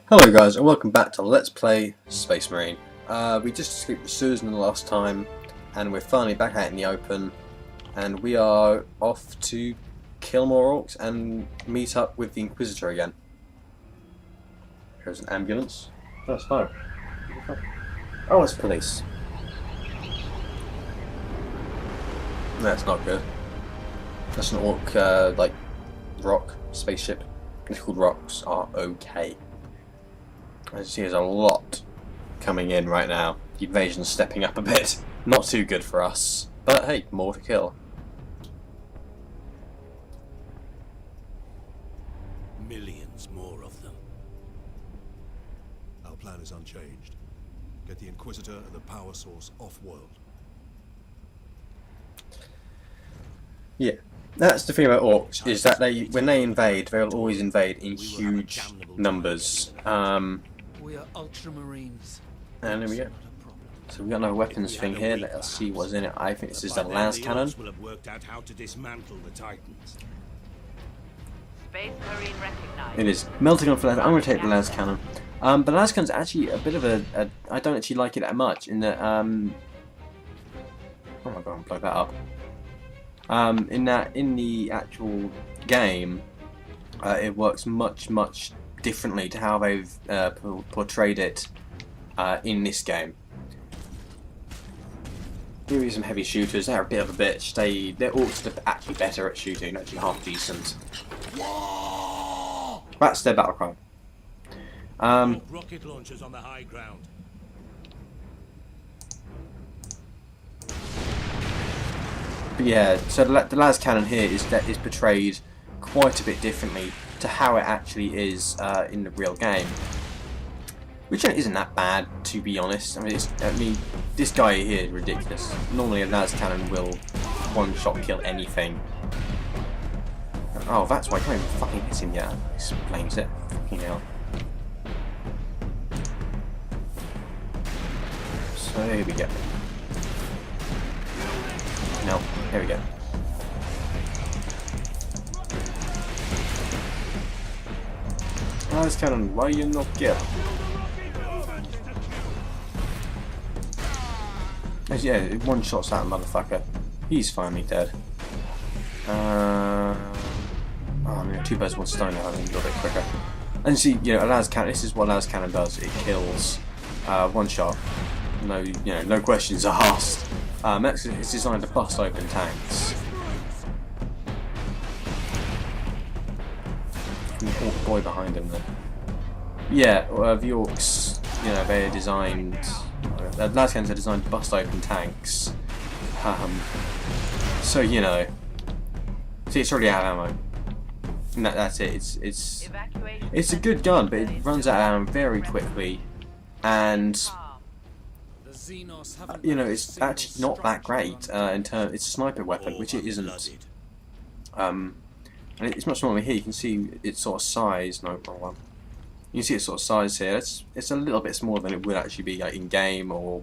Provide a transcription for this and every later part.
Hello guys and welcome back to Let's Play Space Marine. We just escaped the Susan the last time and we're finally back out in the open and we are off to kill more orcs and meet up with the Inquisitor again. Here's an ambulance. That's fine. Oh, it's police. That's not good. That's an orc, like, rock spaceship. It's called rocks are okay. As you see, there's a lot coming in right now. The invasion's stepping up a bit. Not too good for us. But hey, more to kill. Millions more of them. Our plan is unchanged. Get the Inquisitor and the power source off-world. Yeah. That's the thing about orcs, is that when they invade, they'll always invade in huge numbers. We are ultramarines. And there we go. So we've got another weapons thing here. Let's see what's in it. I think this is the las cannon. Will have worked out how to dismantle the Titans. Space Marine recognized. It is melting off the las. I'm going to take the las cannon. But the las cannon's actually a bit of a I don't actually like it that much. In that oh my god, plug that up. In the actual game, it works much differently to how they've portrayed it in this game. Here are some heavy shooters. They're a bit of a bitch. They're orcs are actually better at shooting, actually half decent. That's their battle cry. Rocket launchers on the high ground. But yeah, so the las cannon here is portrayed quite a bit differently to how it actually is in the real game, which isn't that bad, to be honest. I mean, this guy here is ridiculous. Normally a las cannon will one-shot kill anything. Oh, that's why I can't even fucking hit him yet. Explains it. Fucking hell. So here we go. No, here we go. Las cannon, why you not kill? Yeah, one shot's that motherfucker. He's finally dead. Oh, I mean, two birds, one stone now. I think a little bit quicker. And see, you know, a las cannon. This is what a las cannon does. It kills one shot. No, no questions asked. It's designed to bust open tanks. The orc boy behind him there. Yeah, the orcs, they're designed. The las cannons are designed to bust open tanks. So see, it's already out of ammo. And that's it. It's a good gun, but it runs out of ammo very quickly, and it's actually not that great in terms. It's a sniper weapon, which it isn't. And it's much smaller here. You can see its sort of size. No, wrong one. You can see its sort of size here. It's a little bit smaller than it would actually be in game or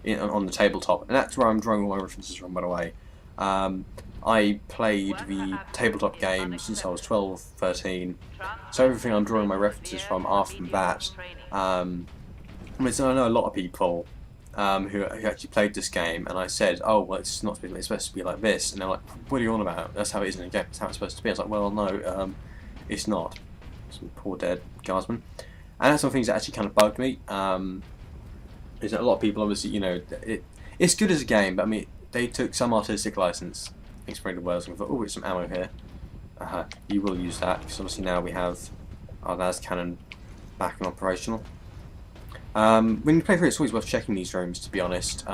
on the tabletop, and that's where I'm drawing all my references from. By the way, I played the tabletop game since I was 12, 13, so everything I'm drawing my references from are from that. I know a lot of people who actually played this game, and I said, oh, well, it's not it's supposed to be like this, and they're like, what are you on about? That's how it is in the game, that's how it's supposed to be. I was like, well, no, it's not. Some poor dead guardsmen. And that's one of the things that actually kind of bugged me, is that a lot of people, obviously, it's good as a game, but I mean, they took some artistic license, explained the words, and thought, oh, it's some ammo here. You will use that, because obviously now we have our las cannon back and operational. When you play through it, it's always worth checking these rooms, to be honest,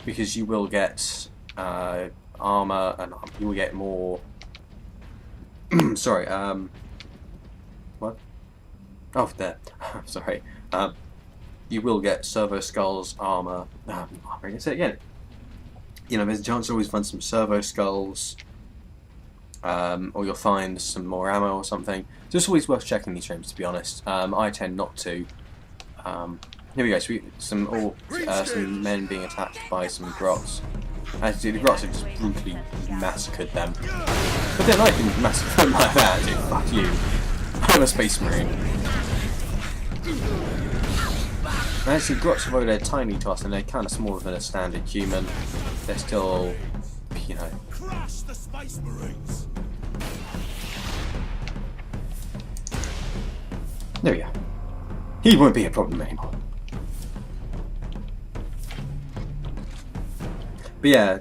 because you will get armor, and you will get more. Sorry. What? Oh, there. Sorry. You will get servo skulls, armor. I'm going to say it again. There's a chance to always find some servo skulls, or you'll find some more ammo or something. So it's always worth checking these rooms, to be honest. I tend not to. Here we go. So some men being attacked by some grots. Actually, the grots have just brutally massacred them. But then I can massacre them like that, dude. Fuck you. I'm a space marine. And actually, Grots, although they're tiny to us and they're kind of smaller than a standard human, they're still, you know. Crush the Space Marines! There we go. He won't be a problem anymore. But yeah,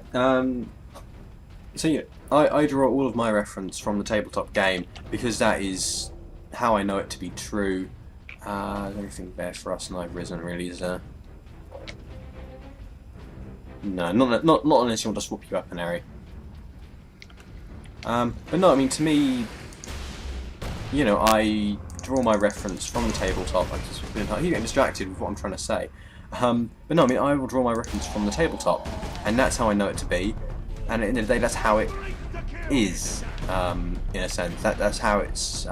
so yeah, I draw all of my reference from the tabletop game because that is how I know it to be true. Is anything there for us? No, there isn't really, is there? No, not unless you want to swap your weapon area. But no, I mean, to me, you know, I draw my reference from the tabletop. I just keep getting distracted with what I'm trying to say. But no, I mean, I will draw my reference from the tabletop, and that's how I know it to be. And at the end of the day, that's how it is, in a sense. That's how it's.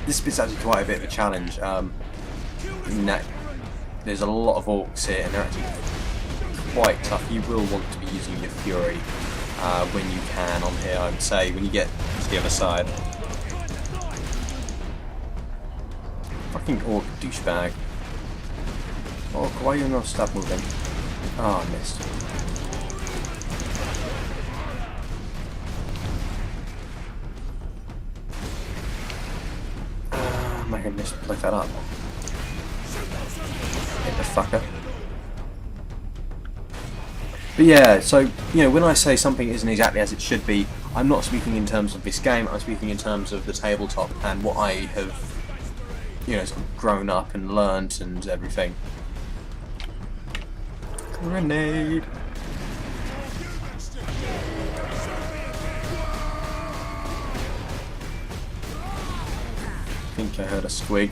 This bit's actually quite a bit of a challenge. In that there's a lot of orcs here, and they're actually quite tough. You will want to be using your fury when you can on here, I would say, when you get to the other side. Fucking orc douchebag. Orc, why are you not stop moving? Oh, I missed. My goodness, look that up. Hit the fucker. But yeah, so, you know, when I say something isn't exactly as it should be, I'm not speaking in terms of this game, I'm speaking in terms of the tabletop and what I have, you know, sort of grown up and learnt and everything. Grenade! I think I heard a squig.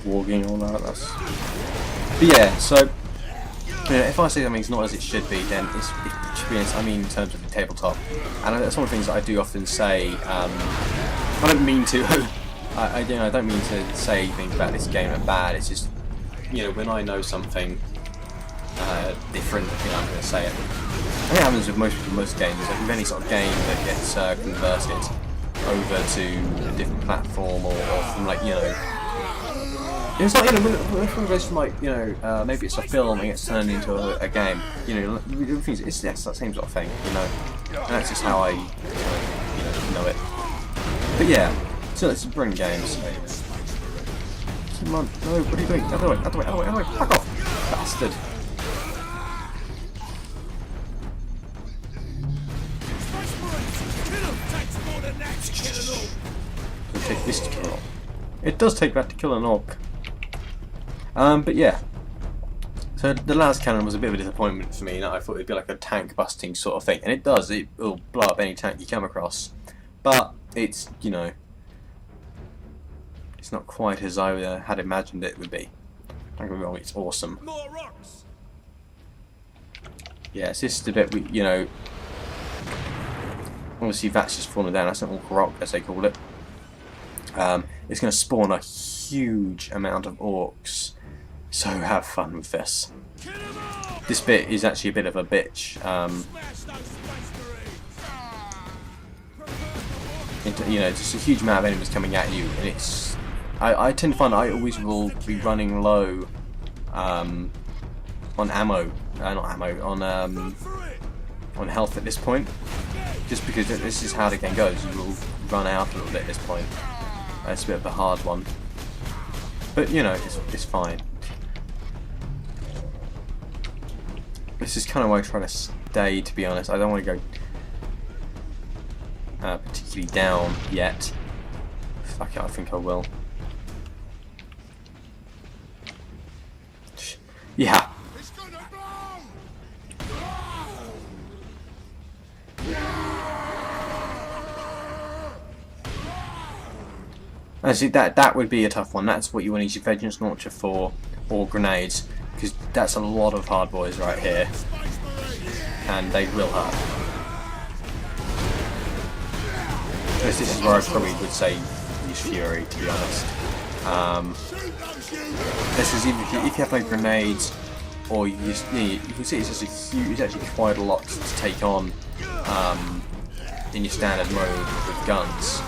Warging all that. That's. But yeah, so you know, if I say something's not as it should be, then it's experience. I mean, in terms of the tabletop, and that's one of the things that I do often say. I don't mean to. I don't mean to say things about this game are bad. It's just, you know, when I know something different, you know, I'm going to say it. I think it happens with most games. Like with any sort of game that gets converted over to a different platform or from, like, you know, it's like, you know, when it goes from, like, you know, maybe it's a film and it's turned into a game. You know, it's that same sort of thing. You know, and that's just how I, you know it. But yeah, so let's bring games. Come on, no, what are you doing? Out of the way, out of the way, out of the way, out of the way, fuck off, bastard. It'll take this to kill an orc. It does take that to kill an orc. But yeah. So the last cannon was a bit of a disappointment for me. I thought it'd be like a tank busting sort of thing, and it does. It will blow up any tank you come across. But it's, you know, it's not quite as I had imagined it would be. Don't get me wrong, it's awesome. More rocks! Yeah, it's just a bit, you know. Obviously, that's just falling down. That's an orc rock, as they call it. It's going to spawn a huge amount of orcs, so have fun with this. This bit is actually a bit of a bitch. You know, just a huge amount of enemies coming at you, and it's. I tend to find I always will be running low on ammo, not ammo, on health at this point, just because this is how the game goes. You will run out a little bit at this point. It's a bit of a hard one, but you know, it's fine. This is kind of where I try to stay, to be honest. I don't want to go particularly down yet. Fuck it, I think I will. Yeah. Actually, that would be a tough one. That's what you want to use your vengeance launcher for, or grenades, because that's a lot of hard boys right here, and they will hurt. This is where I probably would say use fury, to be honest. This is if you have no grenades, or you just you can see it's just a huge. It's actually quite a lot to take on in your standard mode with guns.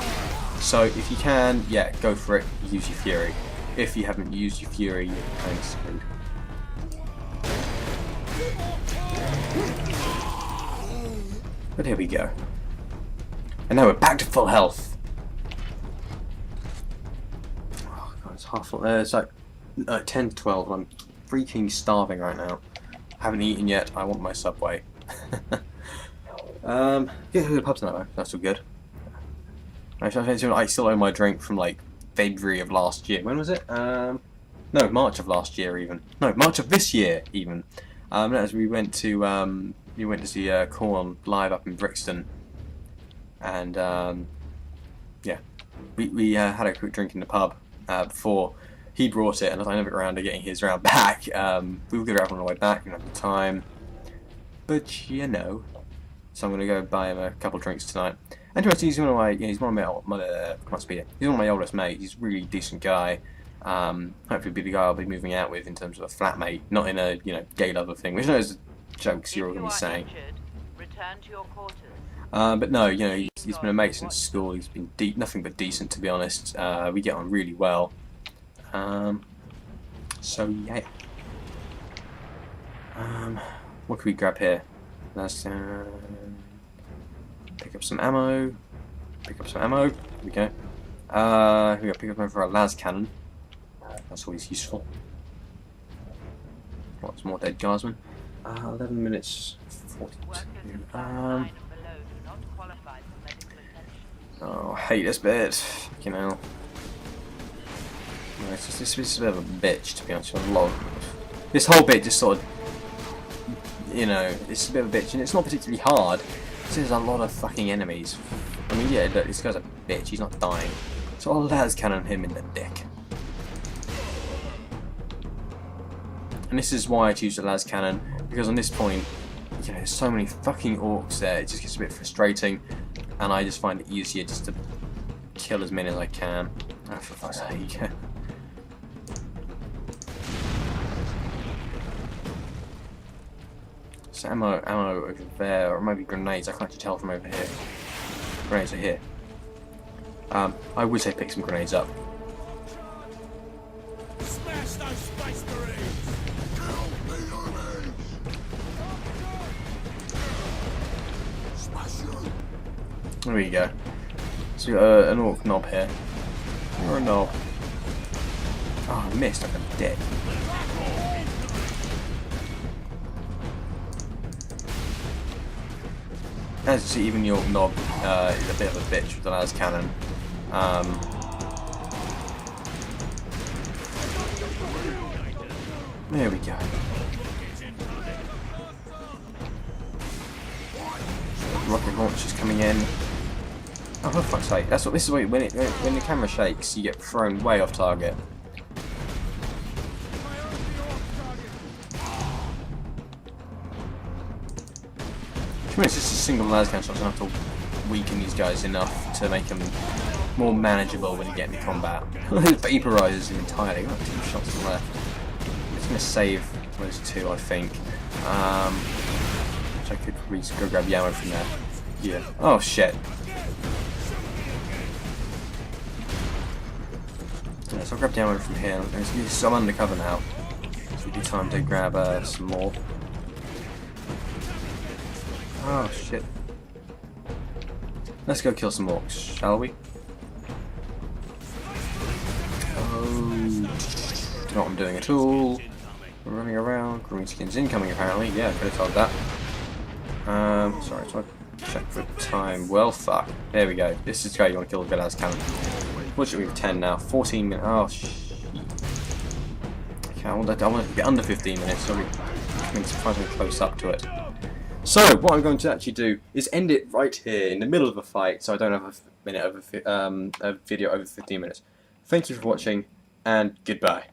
So if you can, yeah, go for it. Use your Fury. If you haven't used your Fury, you're kind of screwed. But here we go. And now we're back to full health. Oh god, it's half. It's like 10 to 12. I'm freaking starving right now. I haven't eaten yet. I want my Subway. Yeah, the pub's not though. That's all good. I still owe my drink from like February of last year. When was it? No, March of last year even. No, March of this year even. As we went to see Korn live up in Brixton, and yeah, we had a quick drink in the pub before he brought it, and as I never got around to getting his round back, we were good on the way back, didn't have the time, but you know, so I'm gonna go buy him a couple drinks tonight. And to be honest, he's one of my, he's one of my oldest mates. He's a really decent guy. Hopefully be the guy I'll be moving out with in terms of a flatmate, not in a gay lover thing, which I know is jokes you're all going to be saying. Return to your quarters. But no, he's been a mate since school. He's been nothing but decent, to be honest. We get on really well. So yeah. What can we grab here? Let's pick up some ammo. Pick up some ammo. Here we go. We got pick up ammo for our las cannon. That's always useful. Lots more dead guardsmen. 11 minutes 42. Oh, I hate this bit. You know. It's just this is a bit of a bitch, to be honest with you. This whole bit just sort of, it's a bit of a bitch, and it's not particularly hard. There's a lot of fucking enemies. I mean, yeah, look, this guy's a bitch. He's not dying. So I'll las cannon him in the dick. And this is why I choose the las cannon, because on this point, there's so many fucking orcs there, it just gets a bit frustrating, and I just find it easier just to kill as many as I can. Oh, for fuck's sake. So ammo over there, or maybe grenades, I can't actually tell from over here. Grenades are here. I would say pick some grenades up. Smash those space marines! There we go. So we got an orc knob here. Or a knob. Oh, I missed. I'm dead. As you see, even the orc knob is a bit of a bitch with the las cannon. There we go. Rocket launchers coming in. Oh, for fuck's sake! This is what when the camera shakes, you get thrown way off target. It's just a single las cannon shot, so I don't have to weaken these guys enough to make them more manageable when you get into combat. It vaporizes them entirely. Got 2 shots left. I'm just gonna save those 2, I think. So I could go grab the ammo from there. Yeah. Oh shit. Yeah, so I'll grab the ammo from here. I'm undercover now. So we do time to grab some more. Oh shit. Let's go kill some orcs, shall we? Oh, don't know what I'm doing at all. We're running around. Green skins incoming apparently. Yeah, I could have told that. Sorry, so I check the time. Well, fuck. There we go. This is the guy you want to kill with las cannon. Fortunately, we have 10 now. 14 minutes. Oh, shit. Okay, I want to get under 15 minutes, so we're coming surprisingly close up to it. So, what I'm going to actually do is end it right here in the middle of a fight, so I don't have a video over 15 minutes. Thank you for watching, and goodbye.